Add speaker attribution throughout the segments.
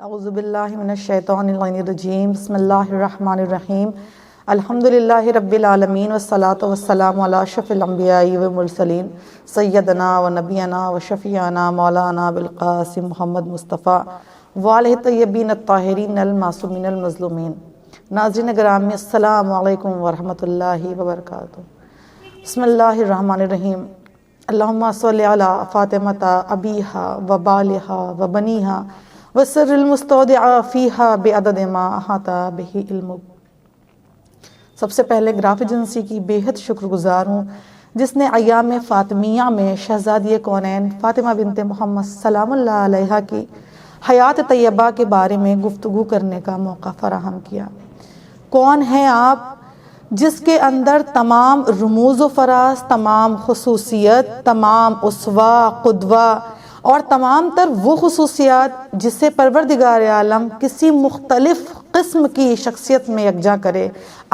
Speaker 1: اعوذ باللہ من الشیطان الرجیم بسم اللہ الرحمن الرحیم الحمدللہ رب العالمین والصلاة والسلام علی اشرف الانبیاء والمرسلین سیدنا و نبینا و شفیعنا مولانا بالقاسم محمد مصطفیٰ وآلہ طیبین الطاہرین المعصومین المظلومین۔ ناظرین گرامی السلام علیکم ورحمۃ اللہ وبرکاتہ۔ بسم اللہ الرحمن الرحیم۔ اللہم صلی علی فاطمۃ ابیہا و بالہا و بنیہا وسر المستودع فیہا بعدد ما احاط بہ علمک۔ سب سے پہلے گراف ایجنسی کی بے حد شکر گزار ہوں جس نے ایام فاطمیہ میں شہزادی کونین فاطمہ بنت محمد سلام اللہ علیہا کی حیات طیبہ کے بارے میں گفتگو کرنے کا موقع فراہم کیا۔ کون ہیں آپ جس کے اندر تمام رموز و فراز، تمام خصوصیت، تمام اسوہ، قدوہ اور تمام تر وہ خصوصیات جسے پروردگار عالم کسی مختلف قسم کی شخصیت میں یکجا کرے،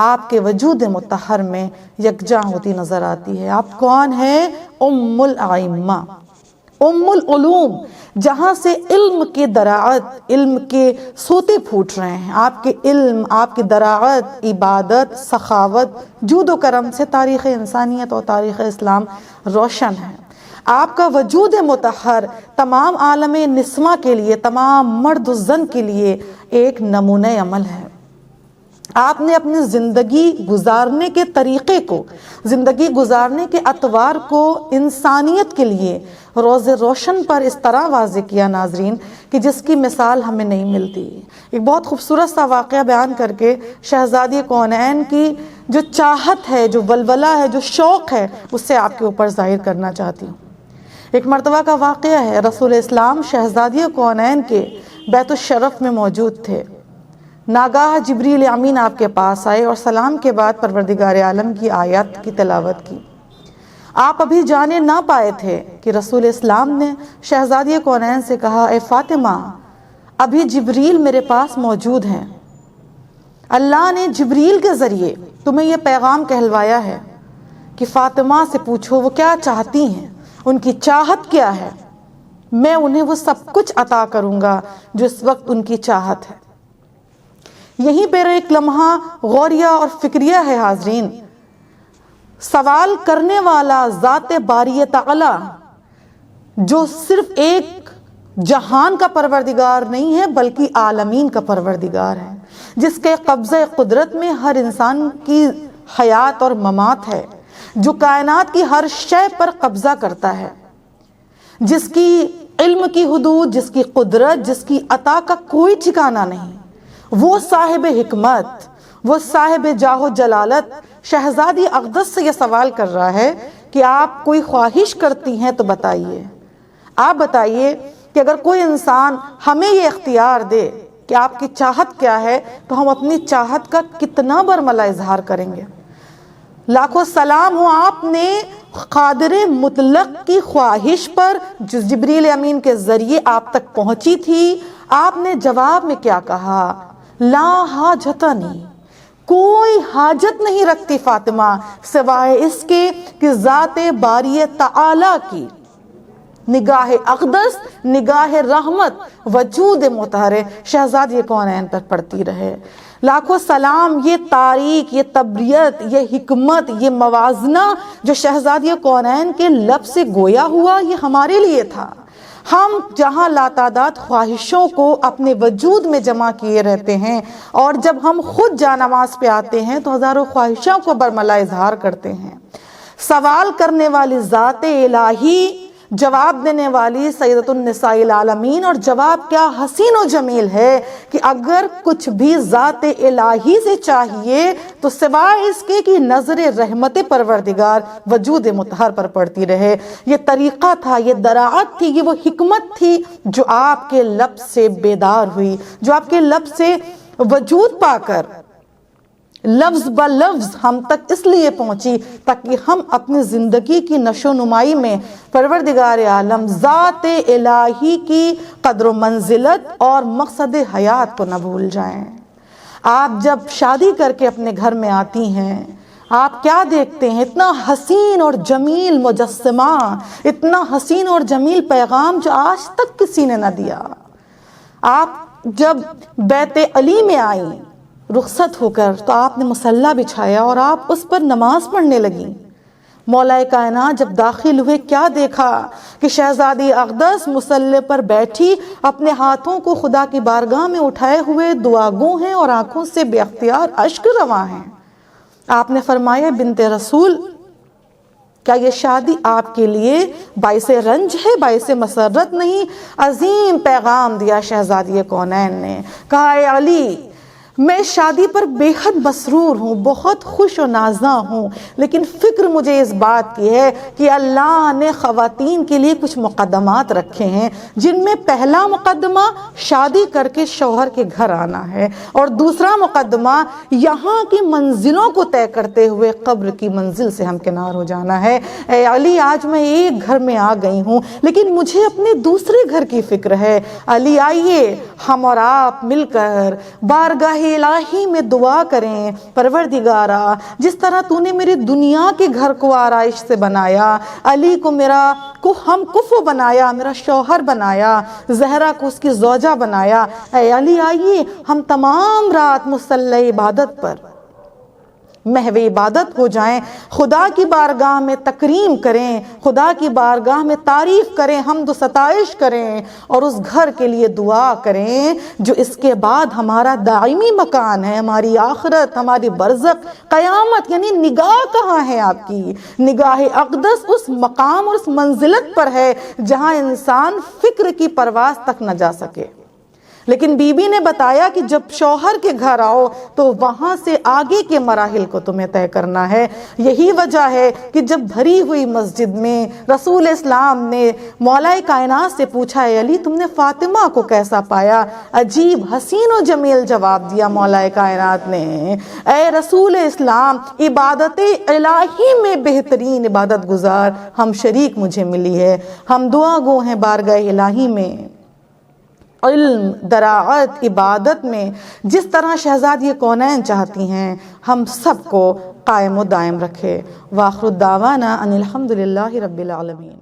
Speaker 1: آپ کے وجود مطہر میں یکجا ہوتی نظر آتی ہے۔ آپ کون ہیں؟ الائمہ، العلوم، جہاں سے علم کی دراعت، علم کے سوتے پھوٹ رہے ہیں۔ آپ کے علم، آپ کی دراعت، عبادت، سخاوت، جود و کرم سے تاریخ انسانیت اور تاریخ اسلام روشن ہے۔ آپ کا وجود مطہر تمام عالم نسواں کے لیے، تمام مرد و زن کے لیے ایک نمونہ عمل ہے۔ آپ نے اپنی زندگی گزارنے کے طریقے کو، زندگی گزارنے کے اطوار کو انسانیت کے لیے روز روشن پر اس طرح واضح کیا ناظرین کہ جس کی مثال ہمیں نہیں ملتی۔ ایک بہت خوبصورت سا واقعہ بیان کر کے شہزادی کونین کی جو چاہت ہے، جو ولولہ ہے، جو شوق ہے، اس سے آپ کے اوپر ظاہر کرنا چاہتی ہوں۔ ایک مرتبہ کا واقعہ ہے، رسول اسلام شہزادی کونین کے بیت الشرف میں موجود تھے۔ ناگاہ جبریل امین آپ کے پاس آئے اور سلام کے بعد پروردگار عالم کی آیات کی تلاوت کی۔ آپ ابھی جانے نہ پائے تھے کہ رسول اسلام نے شہزادی کونین سے کہا، اے فاطمہ، ابھی جبریل میرے پاس موجود ہیں۔ اللہ نے جبریل کے ذریعے تمہیں یہ پیغام کہلوایا ہے کہ فاطمہ سے پوچھو وہ کیا چاہتی ہیں، ان کی چاہت کیا ہے، میں انہیں وہ سب کچھ عطا کروں گا جو اس وقت ان کی چاہت ہے۔ یہیں پر ایک لمحہ غوریہ اور فکریہ ہے حاضرین۔ سوال کرنے والا ذات باری تعالی جو صرف ایک جہان کا پروردگار نہیں ہے بلکہ عالمین کا پروردگار ہے، جس کے قبضہ قدرت میں ہر انسان کی حیات اور ممات ہے، جو کائنات کی ہر شے پر قبضہ کرتا ہے، جس کی علم کی حدود، جس کی قدرت، جس کی عطا کا کوئی ٹھکانہ نہیں، وہ صاحب حکمت، وہ صاحب جاہ و جلالت شہزادی اقدس سے یہ سوال کر رہا ہے کہ آپ کوئی خواہش کرتی ہیں تو بتائیے۔ آپ بتائیے کہ اگر کوئی انسان ہمیں یہ اختیار دے کہ آپ کی چاہت کیا ہے تو ہم اپنی چاہت کا کتنا برملا اظہار کریں گے۔ لاکھوں سلام ہو آپ نے قادر مطلق کی خواہش پر جو جبریل امین کے ذریعے آپ تک پہنچی تھی۔ آپ نے جواب میں کیا کہا؟ لا حاجتنی، کوئی حاجت نہیں رکھتی فاطمہ سوائے اس کے کہ ذات باری تعالی کی نگاہ اقدس، نگاہ رحمت، وجود مطہر شہزادی کونین پر پڑتی رہے۔ لاکھوں سلام، یہ تاریخ، یہ تبریت، یہ حکمت، یہ موازنہ جو شہزادی کونین کے لب سے گویا ہوا، یہ ہمارے لیے تھا۔ ہم جہاں لاتعداد خواہشوں کو اپنے وجود میں جمع کیے رہتے ہیں اور جب ہم خود جانماز پہ آتے ہیں تو ہزاروں خواہشوں کو برملا اظہار کرتے ہیں۔ سوال کرنے والی ذات الہی، جواب دینے والی سیدۃ النساء العالمین، اور جواب کیا حسین و جمیل ہے کہ اگر کچھ بھی ذات الہی سے چاہیے تو سوائے اس کے کہ نظر رحمت پروردگار وجود مطہر پر پڑتی رہے۔ یہ طریقہ تھا، یہ دراعت تھی، یہ وہ حکمت تھی جو آپ کے لب سے بیدار ہوئی، جو آپ کے لب سے وجود پا کر لفظ با لفظ ہم تک اس لیے پہنچی تاکہ ہم اپنی زندگی کی نشو نمائی میں پروردگار عالم ذات الہی کی قدر و منزلت اور مقصد حیات کو نہ بھول جائیں۔ آپ جب شادی کر کے اپنے گھر میں آتی ہیں، آپ کیا دیکھتے ہیں؟ اتنا حسین اور جمیل مجسمہ، اتنا حسین اور جمیل پیغام جو آج تک کسی نے نہ دیا۔ آپ جب بیت علی میں آئیں رخصت ہو کر تو آپ نے مصلی بچھایا اور آپ اس پر نماز پڑھنے لگیں۔ مولا کائنات جب داخل ہوئے کیا دیکھا کہ شہزادی اقدس مصلی پر بیٹھی اپنے ہاتھوں کو خدا کی بارگاہ میں اٹھائے ہوئے دعا گو ہیں اور آنکھوں سے بے اختیار اشک رواں ہیں۔ آپ نے فرمایا بنت رسول کیا یہ شادی آپ کے لیے باعث رنج ہے، باعث مسرت نہیں؟ عظیم پیغام دیا شہزادی کونین نے، کہا اے علی میں شادی پر بے حد مسرور ہوں، بہت خوش و نازاں ہوں، لیکن فکر مجھے اس بات کی ہے کہ اللہ نے خواتین کے لیے کچھ مقدمات رکھے ہیں، جن میں پہلا مقدمہ شادی کر کے شوہر کے گھر آنا ہے، اور دوسرا مقدمہ یہاں کی منزلوں کو طے کرتے ہوئے قبر کی منزل سے ہمکنار ہو جانا ہے۔ اے علی آج میں ایک گھر میں آ گئی ہوں لیکن مجھے اپنے دوسرے گھر کی فکر ہے۔ علی آئیے ہم اور آپ مل کر بارگاہ الہی میں دعا کریں، پروردگارا جس طرح تو نے میری دنیا کے گھر کو آرائش سے بنایا، علی کو ہم کفو بنایا، میرا شوہر بنایا، زہرا کو اس کی زوجہ بنایا، اے علی آئیے ہم تمام رات مصلی عبادت پر محو عبادت ہو جائیں، خدا کی بارگاہ میں تکریم کریں، خدا کی بارگاہ میں تعریف کریں، حمد و ستائش کریں، اور اس گھر کے لیے دعا کریں جو اس کے بعد ہمارا دائمی مکان ہے، ہماری آخرت، ہماری برزخ، قیامت۔ یعنی نگاہ کہاں ہے آپ کی؟ نگاہ اقدس اس مقام اور اس منزلت پر ہے جہاں انسان فکر کی پرواز تک نہ جا سکے۔ لیکن بی بی نے بتایا کہ جب شوہر کے گھر آؤ تو وہاں سے آگے کے مراحل کو تمہیں طے کرنا ہے۔ یہی وجہ ہے کہ جب بھری ہوئی مسجد میں رسول اسلام نے مولا کائنات سے پوچھا اے علی تم نے فاطمہ کو کیسا پایا؟ عجیب حسین و جمیل جواب دیا مولا کائنات نے، اے رسول اسلام عبادت الہی میں بہترین عبادت گزار ہم شریک مجھے ملی ہے، ہم دعا گو ہیں بارگاہ الہی میں، علم، دراعت، عبادت میں جس طرح شہزادی کونین چاہتی ہیں ہم سب کو قائم و دائم رکھے۔ وآخر الدعوانا ان الحمدللہ رب العالمین۔